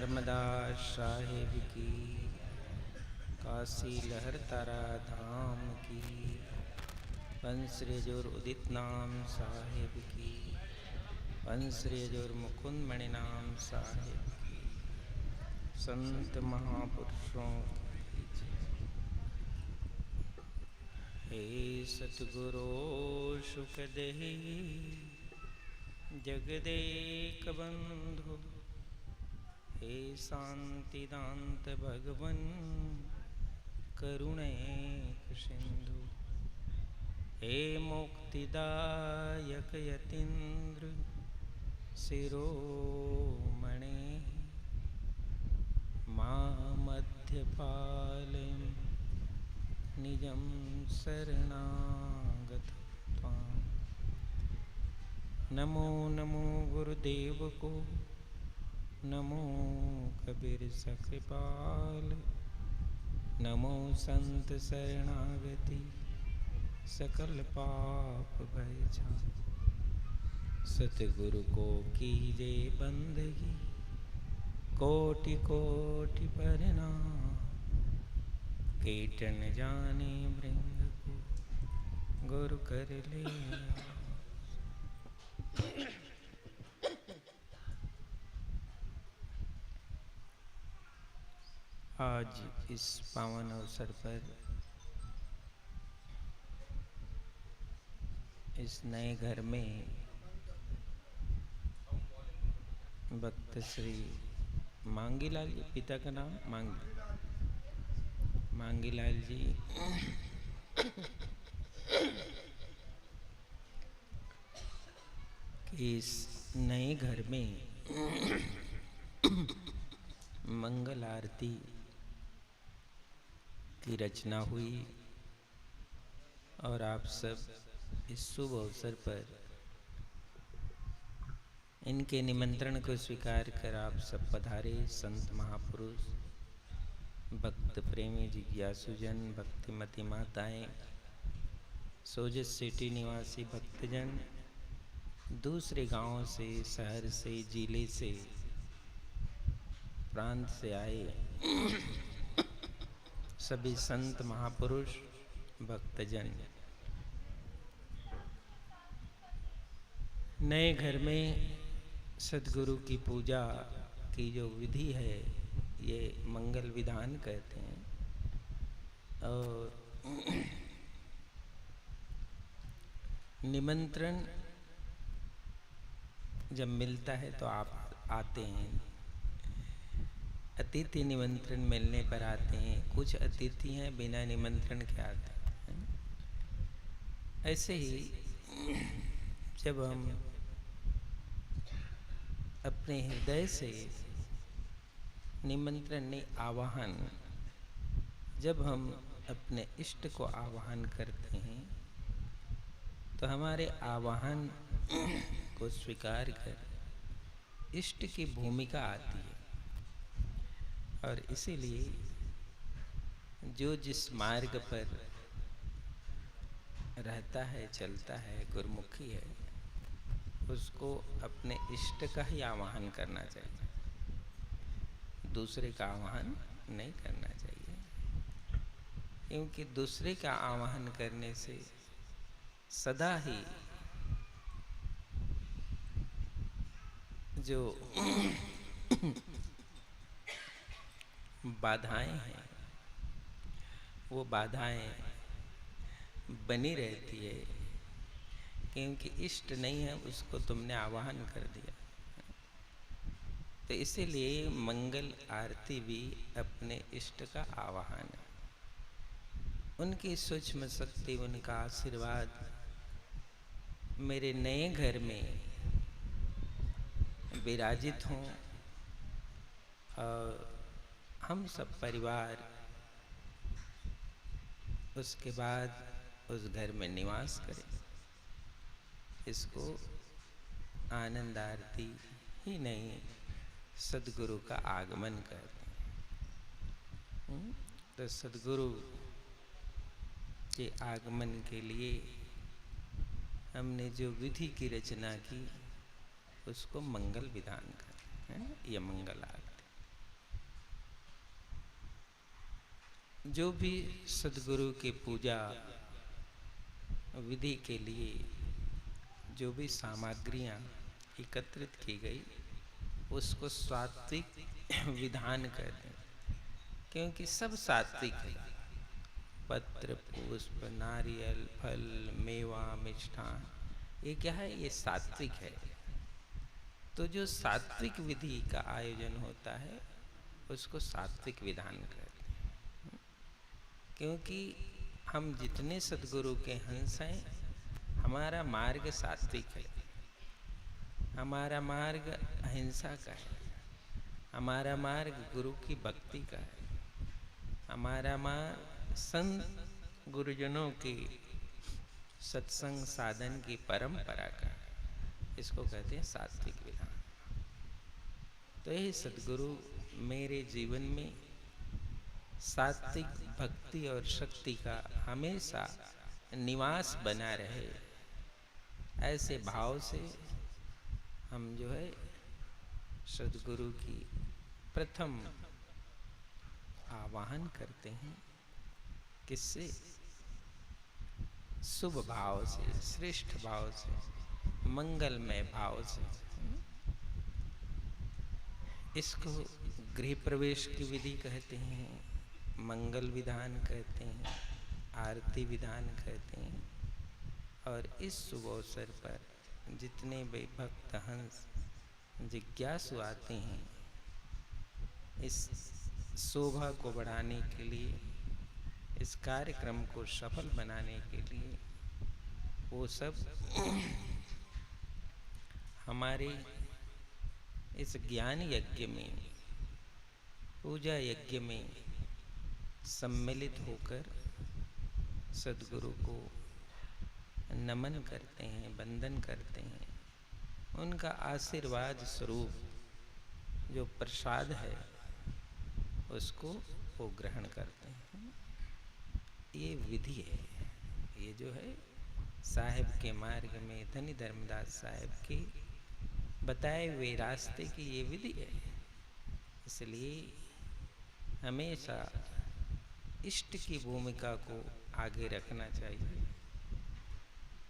नर्मदा साहिब की, काशी लहर तारा धाम की, पंसरेजोर उदित नाम साहिब की, पंसरेजोर मुकुंद मणि नाम साहिब की, संत महापुरुषों की जय। हे सतगुरो सुखदेही जगदेक बंधु, हे शांतिदांत भगवन करुणैक सिंधु, हे मुक्तिदायक यतीन्द्र शिरोमणि, मामध्यपालयन् निजं शरणागत त्वां। नमो नमो गुरुदेव को, नमो कबीर सकृपाल, नमो संत शरणागति सकल पाप भय छा। सतगुरु को कीजे बंदगी, कोटि कोटि प्रणाम, कीटन जाने भृंग को गुरु कर ले। आज इस पावन अवसर पर इस नए घर में भक्त श्री मांगीलाल जी, पिता का नाम मांगीलाल जी इस नए घर में मंगल आरती की रचना हुई और आप सब इस शुभ अवसर पर इनके निमंत्रण को स्वीकार कर आप सब पधारे। संत महापुरुष, भक्त प्रेमी, जिज्ञासुजन, भक्तिमती माताएं, सोजस सिटी निवासी भक्तजन, दूसरे गांवों से, शहर से, जिले से, प्रांत से आए सभी संत महापुरुष, भक्तजन, नए घर में सद्गुरु की पूजा की जो विधि है ये मंगल विधान कहते हैं। और निमंत्रण जब मिलता है तो आप आते हैं, अतिथि निमंत्रण मिलने पर आते हैं। कुछ अतिथि हैं बिना निमंत्रण के आते हैं। ऐसे ही जब हम अपने हृदय से निमंत्रण नहीं, आवाहन, जब हम अपने इष्ट को आवाहन करते हैं तो हमारे आवाहन को स्वीकार कर इष्ट की भूमिका आती है। और इसीलिए जो जिस मार्ग पर रहता है, चलता है, गुरमुखी है, उसको अपने इष्ट का ही आवाहन करना चाहिए, दूसरे का आवाहन नहीं करना चाहिए। क्योंकि दूसरे का आवाहन करने से सदा ही जो बाधाएं हैं वो बाधाएं बनी रहती है। क्योंकि इष्ट नहीं है, उसको तुमने आवाहन कर दिया। तो इसीलिए मंगल आरती भी अपने इष्ट का आवाहन है। उनकी सूक्ष्म शक्ति, उनका आशीर्वाद मेरे नए घर में विराजित हों और हम सब परिवार उसके बाद उस घर में निवास करें। इसको आनंद आरती ही नहीं, सद्गुरु का आगमन करते हैं। तो सद्गुरु के आगमन के लिए हमने जो विधि की रचना की उसको मंगल विधान कहते हैं, यह मंगल आरती। जो भी सद्गुरु की पूजा विधि के लिए जो भी सामग्रियां एकत्रित की गई उसको सात्विक विधान कहते हैं, क्योंकि सब सात्विक है। पत्र पुष्प नारियल फल मेवा मिष्ठान, ये क्या है? ये सात्विक है। तो जो सात्विक विधि का आयोजन होता है उसको सात्विक विधान कहते हैं, क्योंकि हम जितने सद्गुरु के हंस हैं, हमारा मार्ग सात्विक है, हमारा मार्ग अहिंसा का है, हमारा मार्ग गुरु की भक्ति का है, हमारा मार्ग संत गुरुजनों की सत्संग साधन की परंपरा का है। इसको कहते हैं सात्विक विधान। तो यही सद्गुरु मेरे जीवन में सात्विक भक्ति और शक्ति का हमेशा निवास बना रहे, ऐसे भाव से हम जो है सद्गुरु की प्रथम आवाहन करते हैं। किससे? शुभ भाव से, श्रेष्ठ भाव से, मंगलमय भाव से। इसको गृह प्रवेश की विधि कहते हैं, मंगल विधान कहते हैं, आरती विधान कहते हैं। और इस शुभ अवसर पर जितने भी भक्त हंस जिज्ञासु आते हैं, इस शोभा को बढ़ाने के लिए, इस कार्यक्रम को सफल बनाने के लिए, वो सब हमारे इस ज्ञान यज्ञ में, पूजा यज्ञ में सम्मिलित होकर सद्गुरु को नमन करते हैं, वंदन करते हैं। उनका आशीर्वाद स्वरूप जो प्रसाद है उसको वो ग्रहण करते हैं। ये विधि है, ये जो है साहिब के मार्ग में धनी धर्मदास साहिब के बताए हुए रास्ते की ये विधि है। इसलिए हमेशा इष्ट की भूमिका को आगे रखना चाहिए।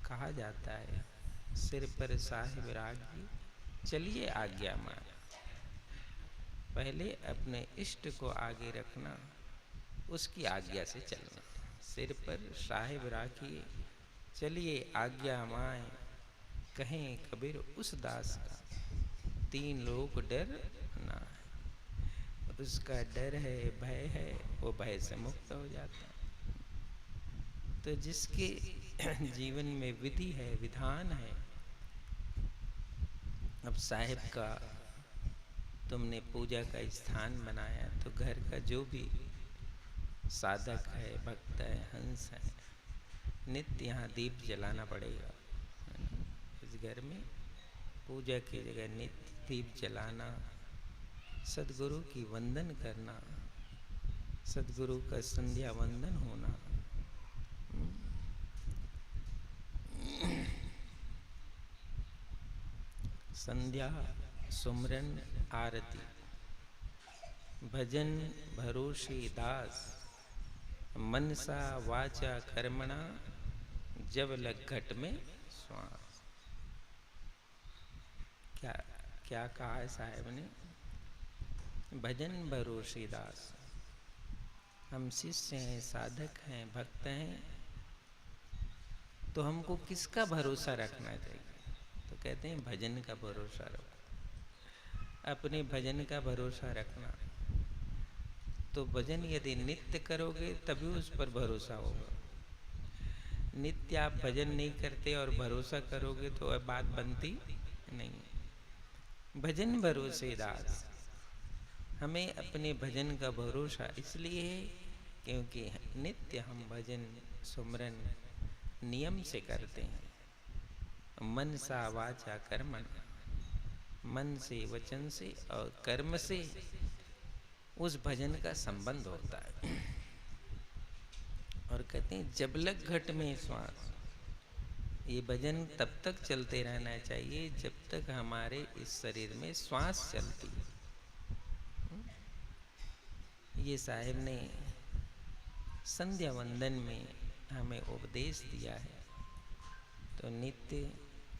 कहा जाता है सिर पर साहिब रागी चलिए आज्ञा मान। पहले अपने इष्ट को आगे रखना, उसकी आज्ञा से चलना। सिर पर साहिब राखिए चलिए आज्ञा माए, कहें कबीर उस दास का तीन लोग डर ना है। उसका डर है, भय है, वो भय से मुक्त हो जाता है। तो जिसके जीवन में विधि है, विधान है, अब साहिब का तुमने पूजा का स्थान बनाया, तो घर का जो भी साधक है, भक्त है, हंस है, नित्य यहाँ दीप जलाना पड़ेगा। इस घर में पूजा की जगह नित्य दीप जलाना, सद्गुरु की वंदन करना, सद्गुरु का संध्या वंदन होना, संध्या सुमरन आरती, भजन भरोसे दास, मनसा वाचा कर्मणा, जब लग घट में श्वास। क्या क्या कहा है साहब ने? भजन भरोसे दास। हम शिष्य हैं, साधक हैं, भक्त हैं, तो हमको किसका भरोसा रखना चाहिए? तो कहते हैं भजन का भरोसा रखो, अपने भजन का भरोसा रखना। तो भजन यदि नित्य करोगे तभी उस पर भरोसा होगा। नित्य आप भजन नहीं करते और भरोसा करोगे तो वह बात बनती नहीं। भजन भरोसे दास। हमें अपने भजन का भरोसा इसलिए है क्योंकि नित्य हम भजन सुमरन नियम से करते हैं। मन सा वाचा कर्मण, मन से, वचन से और कर्म से उस भजन का संबंध होता है। और कहते हैं जब लग घट में श्वास। ये भजन तब तक चलते रहना चाहिए जब तक हमारे इस शरीर में श्वास चलती है। ये साहिब ने संध्या वंदन में हमें उपदेश दिया है। तो नित्य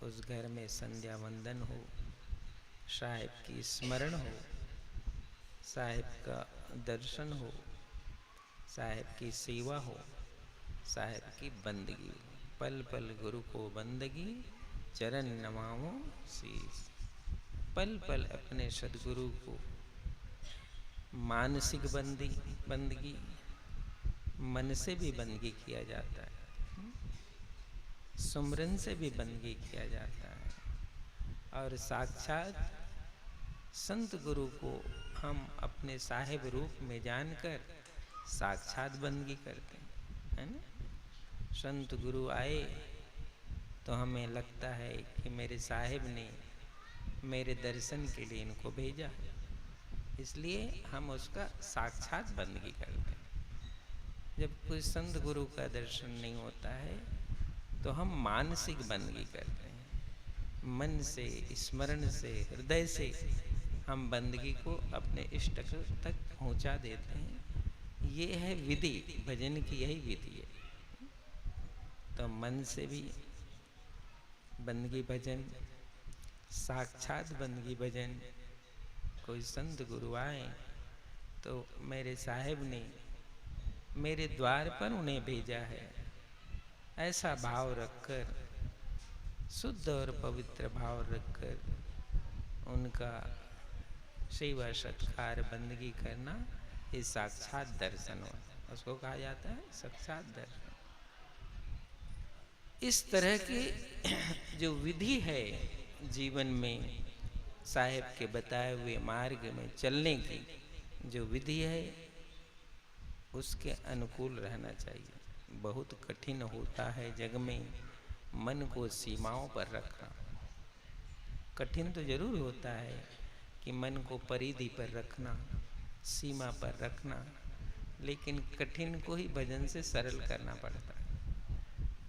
उस घर में संध्या वंदन हो, साहिब की स्मरण हो, साहिब का दर्शन हो, साहिब की सेवा हो, साहिब की बंदगी हो। पल पल गुरु को बंदगी, चरण नमाओ शीस। पल पल अपने सदगुरु को मानसिक बंदगी, मन से भी बंदगी किया जाता है, सुमरन से भी बंदगी किया जाता है, और साक्षात संत गुरु को हम अपने साहिब रूप में जानकर साक्षात बंदगी करते हैं, है ना। संत गुरु आए तो हमें लगता है कि मेरे साहिब ने मेरे दर्शन के लिए इनको भेजा, इसलिए हम उसका साक्षात बंदगी करते हैं। जब कोई संत गुरु का दर्शन नहीं होता है तो हम मानसिक बंदगी करते हैं, मन से, स्मरण से, हृदय से हम बंदगी को अपने इष्ट तक पहुंचा देते हैं। ये है विधि, भजन की यही विधि है। तो मन से भी बंदगी भजन, साक्षात बंदगी भजन। कोई संत गुरु आए तो मेरे साहिब ने मेरे द्वार पर उन्हें भेजा है, ऐसा भाव रखकर, शुद्ध और पवित्र भाव रखकर उनका सेवा सत्कार बंदगी करना, ये साक्षात दर्शन होता है। उसको कहा जाता है साक्षात दर्शन। इस तरह की जो विधि है जीवन में, साहिब के बताए हुए मार्ग में चलने की जो विधि है, उसके अनुकूल रहना चाहिए। बहुत कठिन होता है जग में मन को सीमाओं पर रखना। कठिन तो जरूर होता है कि मन को परिधि पर रखना, सीमा पर रखना, लेकिन कठिन को ही भजन से सरल करना पड़ता है,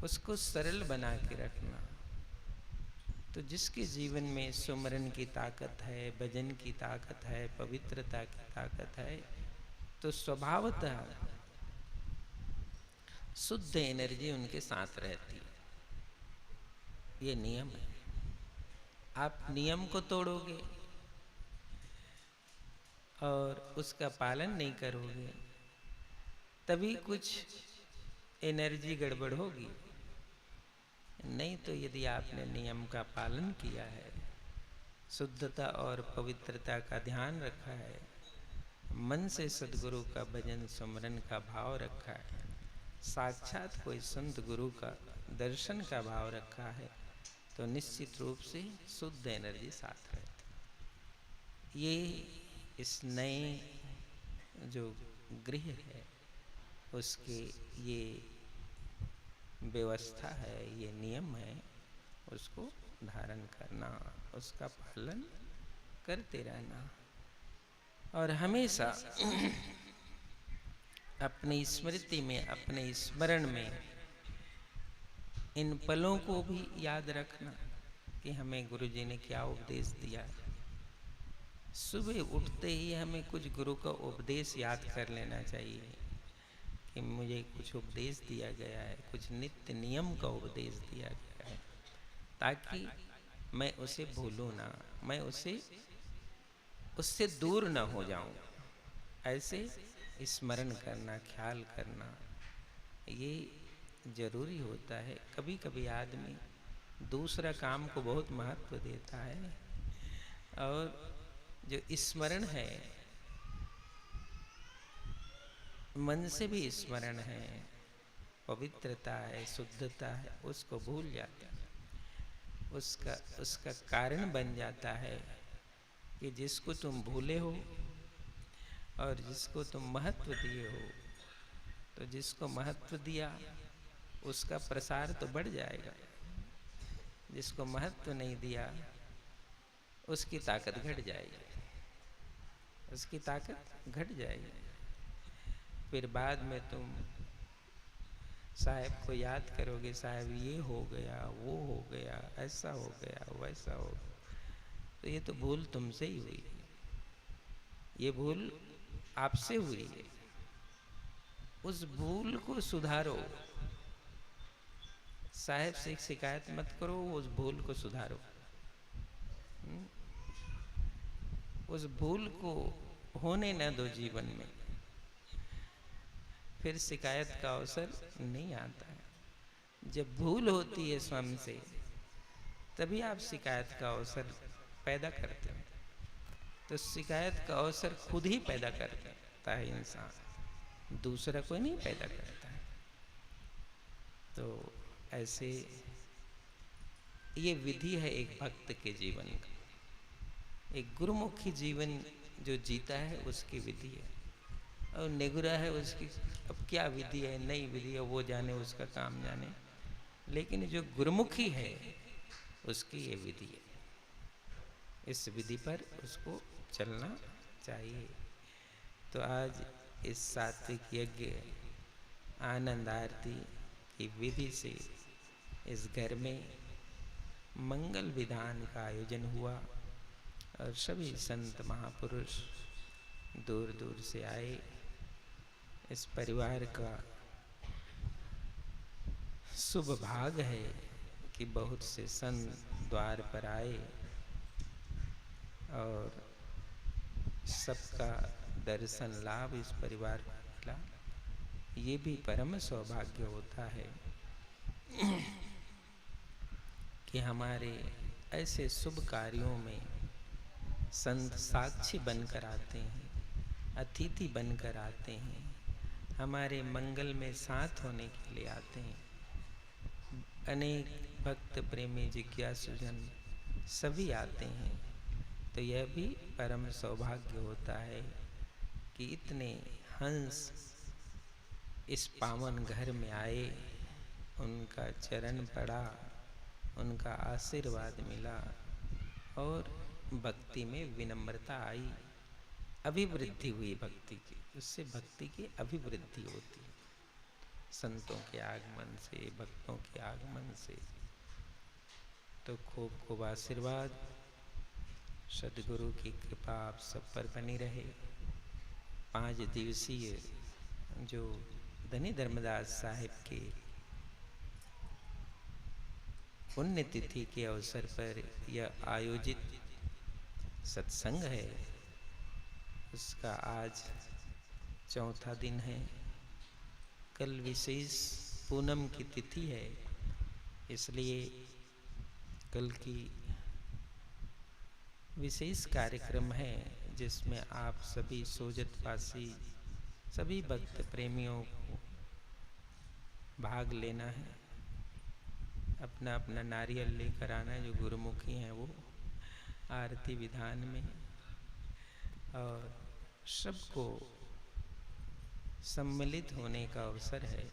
उसको सरल बना के रखना। तो जिसके जीवन में सुमरन की ताकत है, भजन की ताकत है, पवित्रता की ताकत है, तो स्वभावतः शुद्ध एनर्जी उनके साथ रहती है। ये नियम है। आप नियम को तोड़ोगे और उसका पालन नहीं करोगे, तभी कुछ एनर्जी गड़बड़ होगी। नहीं तो यदि आपने नियम का पालन किया है, शुद्धता और पवित्रता का ध्यान रखा है, मन से सद्गुरु का भजन सुमरन का भाव रखा है, साक्षात कोई संत गुरु का दर्शन का भाव रखा है, तो निश्चित रूप से शुद्ध एनर्जी साथ रहती। ये इस नए जो गृह है उसके ये व्यवस्था है, ये नियम है, उसको धारण करना, उसका पालन करते रहना, और हमेशा अपनी स्मृति में, अपने स्मरण में इन पलों को भी याद रखना कि हमें गुरुजी ने क्या उपदेश दिया। सुबह उठते ही हमें कुछ गुरु का उपदेश याद कर लेना चाहिए कि मुझे कुछ उपदेश दिया गया है, कुछ नित्य नियम का उपदेश दिया गया है, ताकि मैं उसे भूलूं ना, मैं उससे दूर ना हो जाऊं। ऐसे स्मरण करना, ख्याल करना, ये जरूरी होता है। कभी कभी आदमी दूसरा काम को बहुत महत्व देता है, और जो स्मरण है, मन से भी स्मरण है, पवित्रता है, शुद्धता है, उसको भूल जाता है। उसका कारण बन जाता है कि जिसको तुम भूले हो और जिसको तुम महत्व दिए हो, तो जिसको महत्व दिया उसका प्रसार तो बढ़ जाएगा, जिसको महत्व नहीं दिया उसकी ताकत घट जाएगी, उसकी ताकत घट जाएगी। फिर बाद में तुम साहब को याद करोगे, साहब ये हो गया, वो हो गया, ऐसा हो गया, वैसा हो गया। तो ये तो भूल तुमसे ही हुई है, ये भूल आपसे हुई है। उस भूल को सुधारो। साहब से शिकायत मत करो, उस भूल को सुधारो। उस भूल को होने न दो जीवन में, फिर शिकायत का अवसर नहीं आता है। जब भूल होती है स्वयं से, तभी आप शिकायत का अवसर पैदा करते हैं। तो शिकायत का अवसर खुद ही पैदा करता है इंसान, दूसरा कोई नहीं पैदा करता है। तो ऐसे ये विधि है एक भक्त के जीवन का। एक गुरुमुखी जीवन जो जीता है उसकी विधि है, और निगुरा है उसकी अब क्या विधि है, नई विधि है, वो जाने, उसका काम जाने। लेकिन जो गुरुमुखी है उसकी ये विधि है, इस विधि पर उसको चलना चाहिए। तो आज इस सात्विक यज्ञ आनंद आरती की विधि से इस घर में मंगल विधान का आयोजन हुआ, और सभी संत महापुरुष दूर दूर से आए। इस परिवार का शुभ भाग है कि बहुत से संत द्वार पर आए और सबका दर्शन लाभ इस परिवार को मिला। ये भी परम सौभाग्य होता है कि हमारे ऐसे शुभ कार्यों में संत साक्षी बनकर आते हैं, अतिथि बनकर आते हैं, हमारे मंगल में साथ होने के लिए आते हैं। अनेक भक्त प्रेमी जिज्ञासुजन सभी आते हैं। तो यह भी परम सौभाग्य होता है कि इतने हंस इस पावन घर में आए, उनका चरण पड़ा, उनका आशीर्वाद मिला और भक्ति में विनम्रता आई, अभिवृद्धि हुई भक्ति की। उससे भक्ति की अभिवृद्धि होती है, संतों के आगमन से, भक्तों के आगमन से। तो खूब खूब आशीर्वाद, सद्गुरु की कृपा आप सब पर बनी रहे। 5 दिवसीय जो धनी धर्मदास साहिब के पुण्यतिथि के अवसर पर यह आयोजित सत्संग है, उसका आज 4था दिन है। कल विशेष पूनम की तिथि है, इसलिए कल की विशेष कार्यक्रम है जिसमें आप सभी सोजतवासी, सभी भक्त प्रेमियों को भाग लेना है। अपना अपना नारियल लेकर आना है, जो गुरुमुखी हैं वो आरती विधान में, और सबको सम्मिलित होने का अवसर है।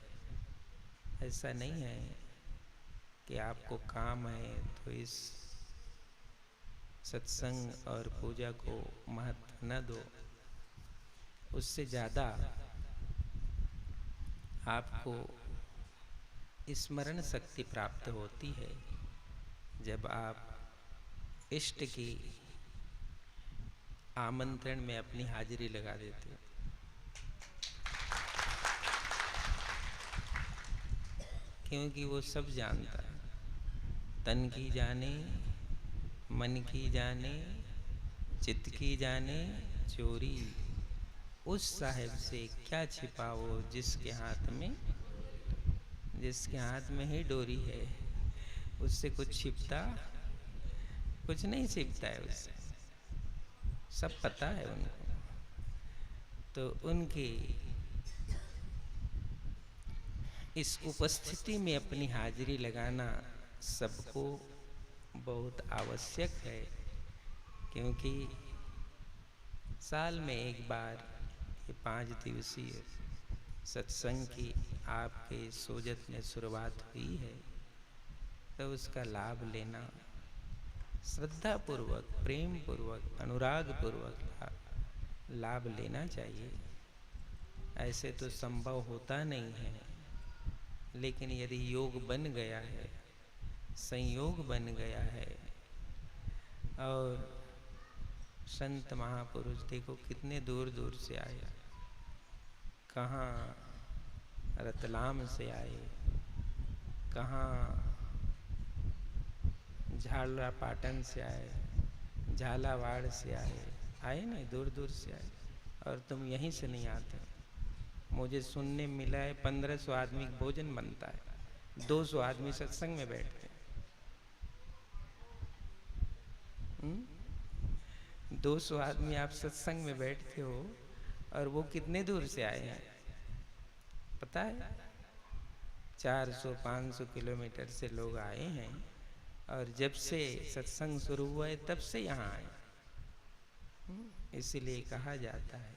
ऐसा नहीं है कि आपको काम है तो इस सत्संग और पूजा को महत्व न दो। उससे ज़्यादा आपको स्मरण शक्ति प्राप्त होती है जब आप इष्ट की आमंत्रण में अपनी हाजिरी लगा देते हो। क्योंकि वो सब जानता है, तन की जाने, मन की जाने, चित्त की जाने चोरी। उस साहिब से क्या छिपा वो जिसके हाथ में ही डोरी है। उससे कुछ छिपता, कुछ नहीं छिपता है उससे, सब पता है उनको। तो उनकी इस उपस्थिति में अपनी हाजिरी लगाना सबको बहुत आवश्यक है, क्योंकि साल में एक बार ये 5 दिवसीय सत्संग की आपके सोजत में शुरुआत हुई है। तो उसका लाभ लेना, श्रद्धा पूर्वक, प्रेम पूर्वक, अनुराग पूर्वक लाभ लेना चाहिए। ऐसे तो संभव होता नहीं है, लेकिन यदि योग बन गया है, संयोग बन गया है, और संत महापुरुष देखो कितने दूर दूर से आए, कहाँ रतलाम से आए, कहाँ झालरापाटन से आए, झालावाड़ से आए नहीं, दूर दूर से आए, और तुम यहीं से नहीं आते। मुझे सुनने मिला है 1500 आदमी का भोजन बनता है, 200 आदमी सत्संग में बैठते हैं। 200 आदमी आप सत्संग में बैठते हो, और वो कितने दूर से आए हैं पता है? 400-500 किलोमीटर से लोग आए हैं, और जब से सत्संग शुरू हुआ है तब से यहाँ आए। इसीलिए कहा जाता है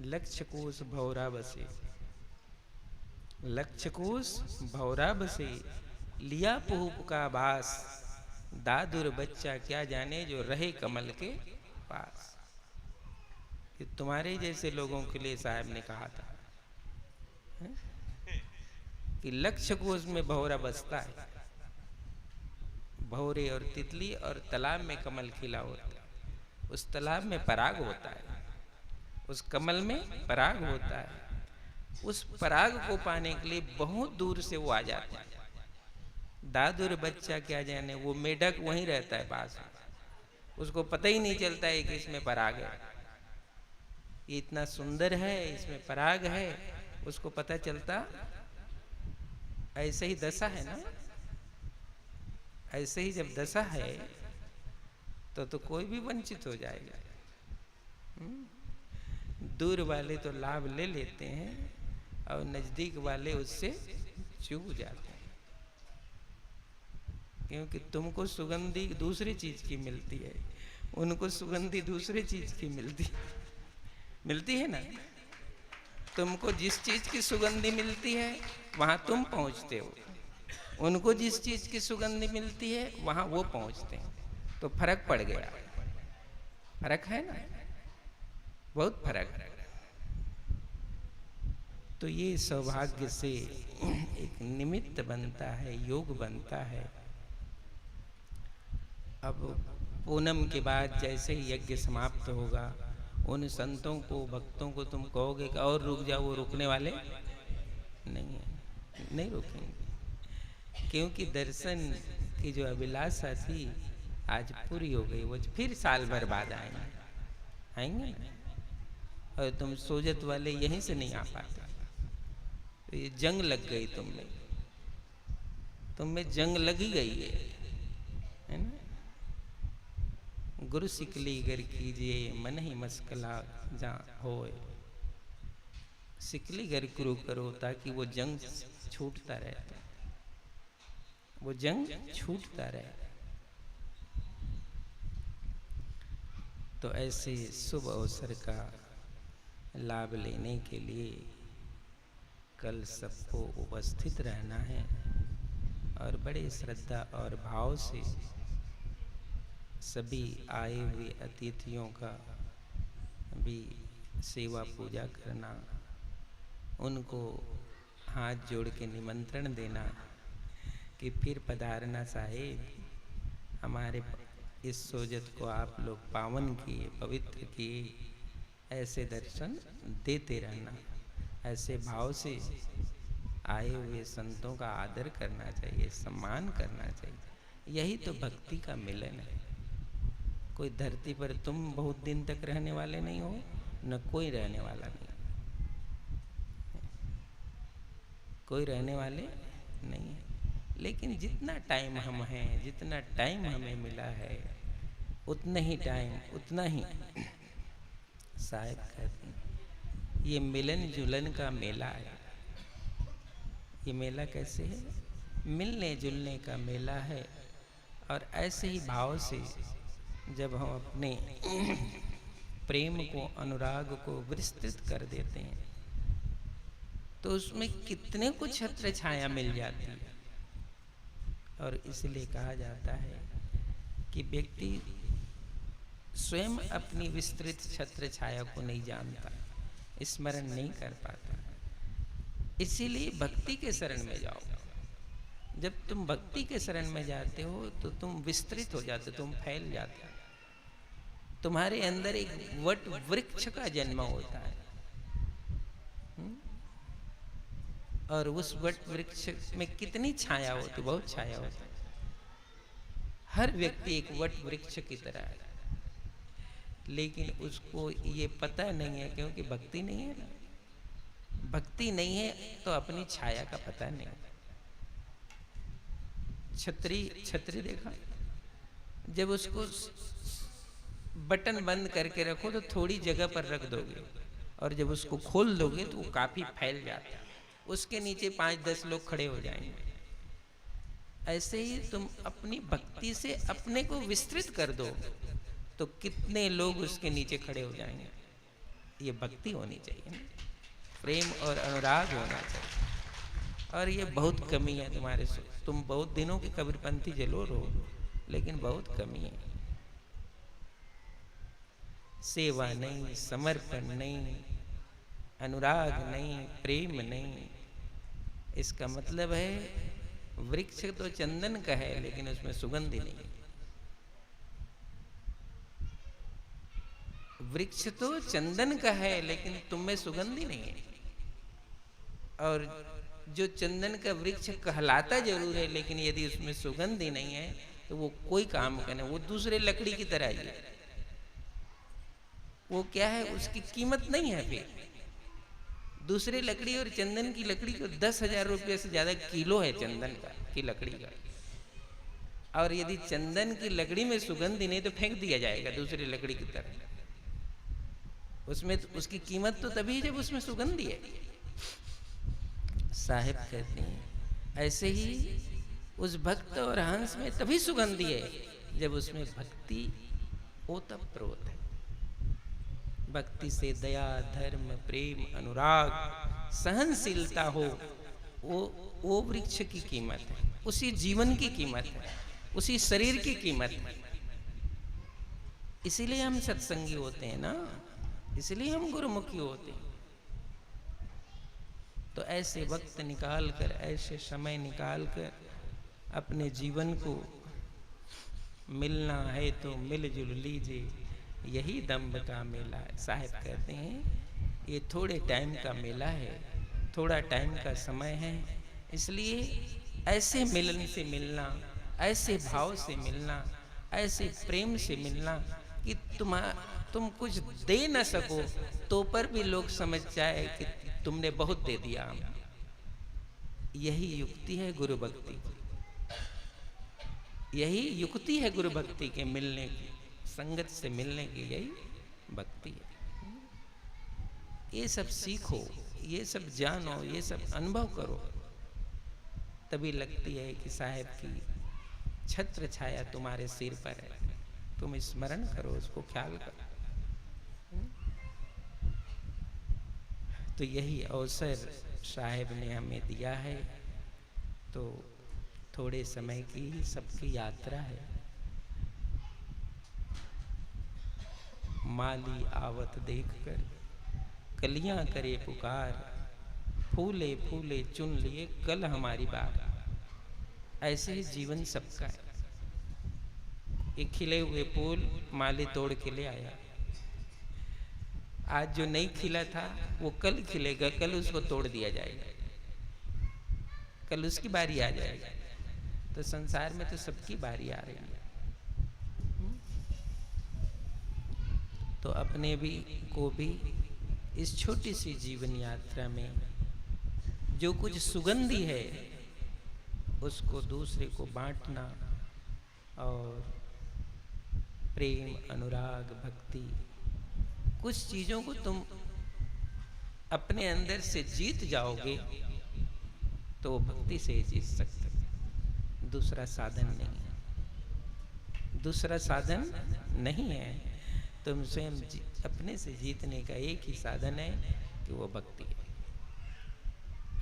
लक्ष्य कोस भौरा बसे, लक्ष्य कोस भौरा बसे, लिया पुहुप का बास, दादुर बच्चा क्या जाने जो रहे कमल के पास। ये तुम्हारे जैसे लोगों के लिए साहब ने कहा था कि लक्ष्य कोस में भौरा बसता है, भौरे और तितली, और तालाब में कमल खिला होता है। उस तालाब में पराग होता है, उस कमल में पराग होता है। उस पराग को पाने के लिए बहुत दूर से वो आ जाते हैं। दादुर बच्चा क्या जाने, वो मेढक वहीं रहता है पास में, उसको पता ही नहीं चलता है कि इसमें पराग है, ये इतना सुंदर है, इसमें पराग है, उसको पता चलता। ऐसे ही दशा है ना, ऐसे ही जब दशा है तो कोई भी वंचित हो जाएगा। दूर वाले तो लाभ ले लेते हैं, और नजदीक वाले उससे चूक जाते हैं, क्योंकि तुमको सुगंधी दूसरी चीज की मिलती है, उनको सुगंधी दूसरी चीज की मिलती है ना। तुमको जिस चीज की सुगंधी मिलती है वहां तुम पहुंचते हो, उनको जिस चीज की सुगंधी मिलती है वहां वो पहुंचते हैं, तो फर्क पड़ गया। फर्क है ना, बहुत फर्क है। तो ये सौभाग्य से एक निमित्त बनता है, योग बनता है। अब पूनम के बाद जैसे ही यज्ञ समाप्त होगा, उन संतों को, भक्तों को तुम कहोगे कि और रुक जाओ, वो रुकने वाले नहीं है, नहीं रुकेंगे, क्योंकि दर्शन की जो अभिलाषा थी आज पूरी हो गई। वो फिर साल भर बाद आएंगे ना, और तुम सोजत वाले यहीं से नहीं आ पाते। तो ये जंग लग गई तुम में जंग लगी गई है ना। गुरु सिकली गर कीजिए मन ही मस्कला जा होए, सिकली गर गुरु करो ताकि वो जंग छूटता रहे, वो जंग छूटता रहे। तो ऐसे शुभ अवसर का लाभ लेने के लिए कल सबको उपस्थित रहना है, और बड़े श्रद्धा और भाव से सभी आए हुए अतिथियों का भी सेवा पूजा करना, उनको हाथ जोड़ के निमंत्रण देना कि फिर पधारना साहेब, हमारे इस सोजत को आप लोग पावन किए, पवित्र किए, ऐसे दर्शन देते रहना। ऐसे भाव से आए हुए संतों का आदर करना चाहिए, सम्मान करना चाहिए। यही तो भक्ति का मिलन है। कोई धरती पर तुम बहुत दिन तक रहने वाले नहीं हो, न कोई रहने वाला नहीं, कोई रहने वाले नहीं है। लेकिन जितना टाइम हम हैं, जितना टाइम हमें मिला है, उतना ही टाइम, उतना ही साहब कहते हैं ये मिलन जुलन का मेला है। ये मेला कैसे है? मिलने जुलने का मेला है। और ऐसे ही भाव से जब हम अपने प्रेम को, अनुराग को विस्तृत कर देते हैं, तो उसमें कितने को छत्र छाया मिल जाती है। और इसलिए कहा जाता है कि व्यक्ति स्वयं अपनी विस्तृत छत्र छाया को नहीं जानता, स्मरण नहीं कर पाता। इसीलिए भक्ति के शरण में जाओ। जब तुम भक्ति के शरण में जाते हो तो तुम विस्तृत हो जाते, तुम फैल जाते हो। तुम्हारे अंदर एक वट वृक्ष का जन्म होता है। और उस वट वृक्ष में कितनी छाया होती, बहुत छाया होती। हर व्यक्ति एक वट वृक्ष की तरह है, लेकिन उसको ये पता नहीं है, क्योंकि भक्ति नहीं है ना। भक्ति नहीं है तो अपनी छाया का पता नहीं। छतरी छतरी देखा, जब उसको बटन बंद करके रखो तो थोड़ी जगह पर रख दोगे, और जब उसको खोल दोगे तो वो काफी फैल जाता है, उसके नीचे 5-10 लोग खड़े हो जाएंगे। ऐसे ही तुम अपनी भक्ति से अपने को विस्तृत कर दो तो कितने लोग उसके नीचे खड़े हो जाएंगे। ये भक्ति होनी चाहिए, प्रेम और अनुराग होना चाहिए। और ये बहुत कमी है तुम्हारे से। तुम बहुत दिनों की कबीरपंथी जरूर हो, लेकिन बहुत कमी है। सेवा नहीं, समर्पण नहीं, अनुराग नहीं, प्रेम नहीं। इसका मतलब है वृक्ष तो चंदन का है, लेकिन उसमें सुगंधि नहीं। वृक्ष तो चंदन का है, लेकिन तुम में सुगंधि नहीं है। और जो चंदन का वृक्ष कहलाता जरूर है, लेकिन यदि उसमें सुगंधि नहीं है तो वो कोई काम का नहीं, वो दूसरे लकड़ी की तरह ही है। वो क्या है, उसकी कीमत नहीं है। फिर दूसरे लकड़ी और चंदन की लकड़ी को 10,000 रुपये से ज्यादा किलो है चंदन का की लकड़ी का। और यदि चंदन की लकड़ी में सुगंध नहीं तो फेंक दिया जाएगा दूसरी लकड़ी की तरह। उसमें उसकी कीमत तो तभी जब उसमें सुगंधी है। साहिब कहते हैं ऐसे ही उस भक्त और हंस में तभी सुगंधी है जब उसमें भक्ति ओतप्रोत है। भक्ति से दया, धर्म, प्रेम, अनुराग, सहनशीलता हो, वो वृक्ष की कीमत है, उसी जीवन की कीमत है, उसी शरीर की कीमत है। इसीलिए हम सत्संगी होते हैं ना, इसलिए हम गुरुमुखी होते हैं। तो ऐसे वक्त निकाल कर, ऐसे समय निकाल कर अपने जीवन को मिलना है तो मिलजुल लीजिए, यही दम्भ का मेला है। साहिब कहते हैं ये थोड़े टाइम का मेला है, थोड़ा टाइम का समय है, इसलिए ऐसे मिलन से मिलना, ऐसे भाव से मिलना, ऐसे प्रेम से मिलना कि तुम कुछ दे न सको तो पर भी लोग समझ जाए कि तुमने बहुत दे दिया। यही युक्ति है गुरु भक्ति की, यही युक्ति है गुरु भक्ति के मिलने की, संगत से मिलने की यही भक्ति है। ये सब सीखो, ये सब जानो, ये सब अनुभव करो, तभी लगती है कि साहिब की छत्र छाया तुम्हारे सिर पर है। तुम स्मरण करो, उसको ख्याल करो। तो यही अवसर साहिब ने हमें दिया है। तो थोड़े समय की सबकी यात्रा है। माली आवत देखकर कलियां करे पुकार, फूले फूले चुन लिए कल हमारी बात। ऐसे ही जीवन सबका है। एक खिले हुए फूल माली तोड़ के ले आया, आज जो नहीं खिला था वो कल खिलेगा, कल उसको तोड़ दिया जाएगा, कल उसकी बारी आ जाएगी। तो संसार में तो सबकी बारी आ रही है। तो अपने भी को भी इस छोटी सी जीवन यात्रा में जो कुछ सुगंधी है उसको दूसरे को बांटना, और प्रेम, अनुराग, भक्ति, कुछ चीजों को तुम अपने अंदर से जीत जाओगे तो वो भक्ति से ही जीत सकते हो। दूसरा साधन नहीं है, दूसरा साधन नहीं है। तुम स्वयं अपने से जीतने का एक ही साधन है कि वो भक्ति है।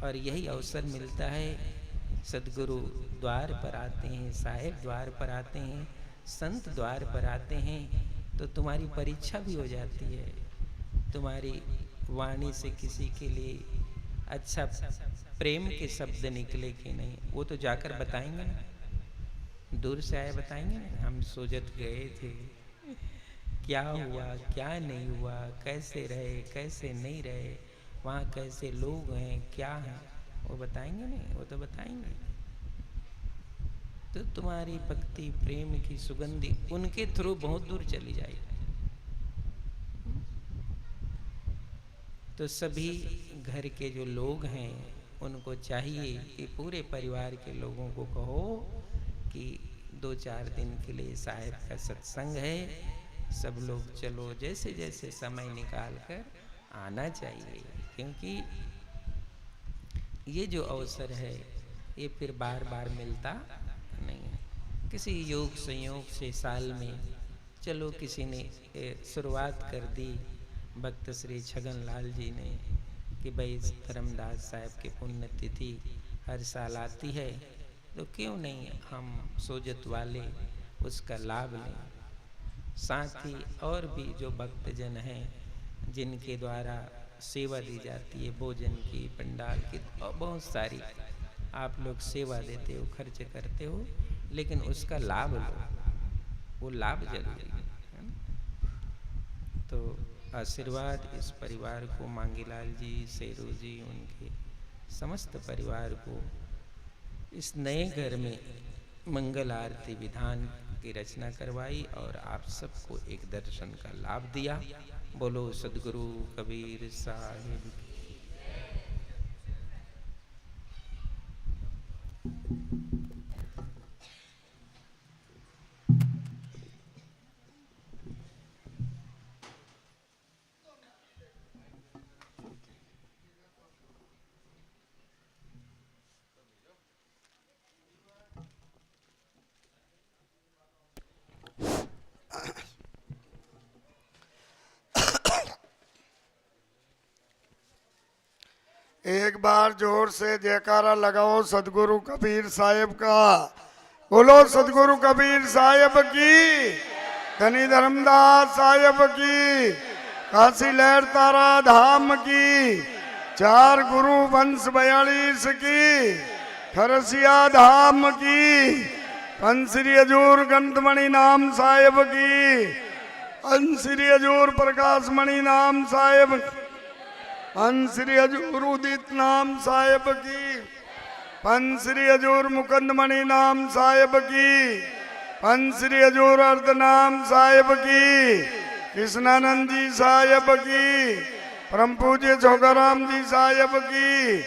और यही अवसर मिलता है। सदगुरु द्वार पर आते हैं, साहिब द्वार पर आते हैं, संत द्वार पर आते हैं, तो तुम्हारी परीक्षा भी हो जाती है। तुम्हारी वाणी से किसी के लिए अच्छा प्रेम के शब्द निकले कि नहीं, वो तो जाकर बताएंगे ना, दूर से आए बताएंगे ना, हम सोजत गए थे, क्या हुआ क्या नहीं हुआ, कैसे रहे कैसे नहीं रहे, वहाँ कैसे लोग हैं क्या हैं, वो बताएंगे नहीं, वो तो बताएंगे। तो तुम्हारी भक्ति प्रेम की सुगंधी उनके थ्रू बहुत दूर चली जाएगी। तो सभी घर के जो लोग हैं उनको चाहिए कि पूरे परिवार के लोगों को कहो कि 2-4 दिन के लिए साहेब का सत्संग है, सब लोग चलो, जैसे जैसे समय निकाल कर आना चाहिए, क्योंकि ये जो अवसर है ये फिर बार बार मिलता नहीं है। किसी योग संयोग से साल में चलो किसी ने शुरुआत कर दी, भक्त श्री छगन लाल जी ने, कि भाई धर्मदास साहब की पुण्यतिथि हर साल आती है, तो क्यों नहीं हम सोजत वाले उसका लाभ लें। साथ ही और भी जो भक्तजन हैं जिनके द्वारा सेवा दी जाती है, भोजन की, पंडाल की, और बहुत सारी आप लोग सेवा देते हो, खर्च करते हो, लेकिन उसका लाभ लो, वो लाभ जरूरी है। तो आशीर्वाद इस परिवार को, मांगीलाल जी, शेरू जी, उनके समस्त परिवार को इस नए घर में मंगल आरती विधान की रचना करवाई और आप सबको एक दर्शन का लाभ दिया। बोलो सदगुरु कबीर साहिब की। एक बार जोर से जयकारा लगाओ सदगुरु कबीर साहिब का। बोलो सदगुरु कबीर साहिब की, धनी धर्मदास साहिब की, काशी लहर तारा धाम की, 4 गुरु वंश 42 की, खरसिया धाम की, पंश्री हजूर गंतमणि नाम साहिब की, पंश्री हजूर प्रकाश मणि नाम साहिब, पंश्री हजूर उदित नाम साहिब की, पंश्री हजूर मुकंदमणि नाम साहिब की, पंश्री हजूर अर्ध नाम साहिब की, कृष्णानंद जी साहिब की, परम पूज्य जोगाराम जी साहिब की,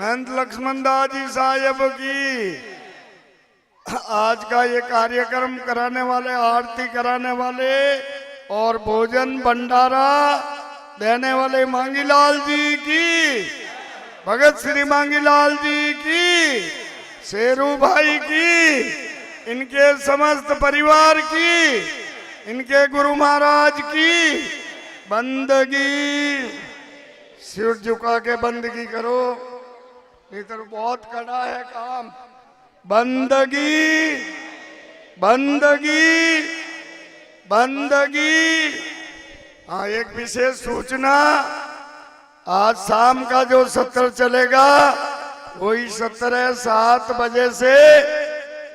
महंत लक्ष्मण दास जी साहिब की। आज का ये कार्यक्रम कराने वाले, आरती कराने वाले और भोजन भंडारा देने वाले मांगीलाल जी की, भगत श्री मांगीलाल जी की, शेरू भाई की, इनके समस्त परिवार की, इनके गुरु महाराज की बंदगी। सिर झुका के बंदगी करो, नहीं तो बहुत कड़ा है काम। बंदगी बंदगी बंदगी। हाँ, एक विशेष सूचना, आज शाम का जो सत्र चलेगा वही सत्र है 7 बजे से।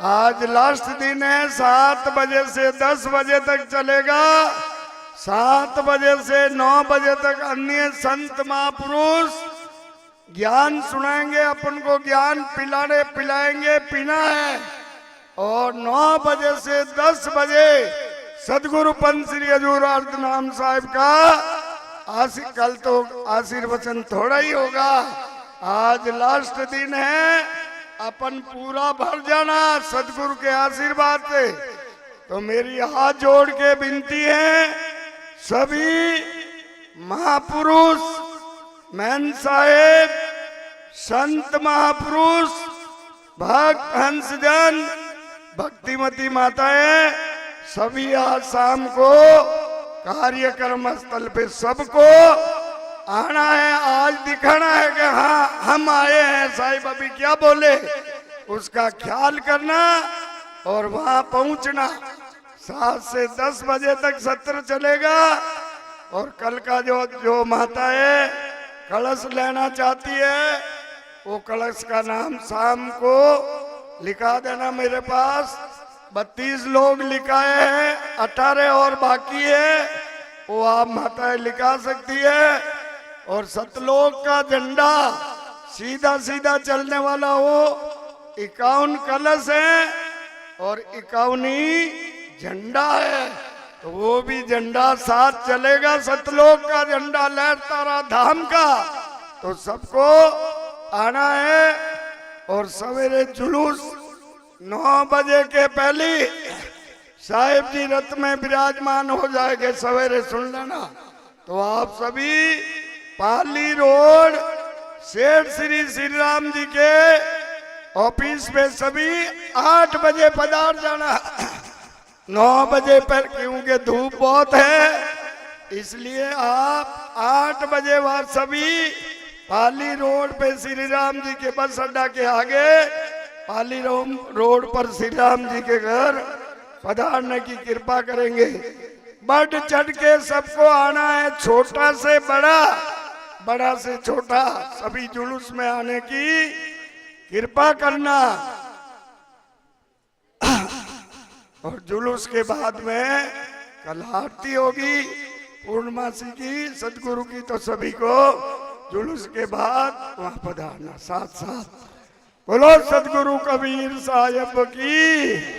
आज लास्ट दिन है, 7 बजे से 10 बजे तक चलेगा। 7 बजे से 9 बजे तक अन्य संत महापुरुष ज्ञान सुनाएंगे, अपन को ज्ञान पिलाएंगे, पीना है। और 9 बजे से 10 बजे सदगुरु पंश्री हजूर अर्ध नाम साहिब का कल तो आशीर्वचन थोड़ा ही होगा, आज लास्ट दिन है, अपन पूरा भर जाना सदगुरु के आशीर्वाद से। तो मेरी हाथ जोड़ के विनती है, सभी महापुरुष, महंत साहेब, संत महापुरुष, भक्त हंसजन, भक्तिमती माताएं, सभी आज शाम को कार्यक्रम स्थल पे सबको आना है। आज दिखाना है कि हाँ हम आए हैं, साहिब अभी क्या बोले उसका ख्याल करना और वहां पहुंचना। 7 से 10 बजे तक सत्र चलेगा। और कल का जो माता है कलश लेना चाहती है, वो कलश का नाम शाम को लिखा देना मेरे पास। 32 लोग लिखाए हैं, 18 और बाकी है, वो आप माताएं लिखा सकती है। और सतलोक का झंडा सीधा सीधा चलने वाला हो। 51 कलश है और 51 ही झंडा है, तो वो भी झंडा साथ चलेगा। सतलोक का झंडा लहरता रहा धाम का, तो सबको आना है। और सवेरे जुलूस 9 बजे के पहले साहिब जी रथ में विराजमान हो जाएंगे। सवेरे सुन लेना। तो आप सभी पाली रोड सेठ श्री राम जी के ऑफिस में सभी 8 बजे पधार जाना। 9 बजे पर, क्योंकि धूप बहुत है, इसलिए आप 8 बजे बाद सभी पाली रोड पे श्री राम जी के बस अड्डा के आगे पाली रोड पर श्री राम जी के घर पधारने की कृपा करेंगे। बढ़ चढ़ के सबको आना है, छोटा से बड़ा, बड़ा से छोटा, सभी जुलूस में आने की कृपा करना। और जुलूस के बाद में कल आरती होगी पूर्णमासी की, सदगुरु की, तो सभी को जुलूस के बाद वहां पधारना साथ साथ। बोलो सदगुरु कबीर साहिब की।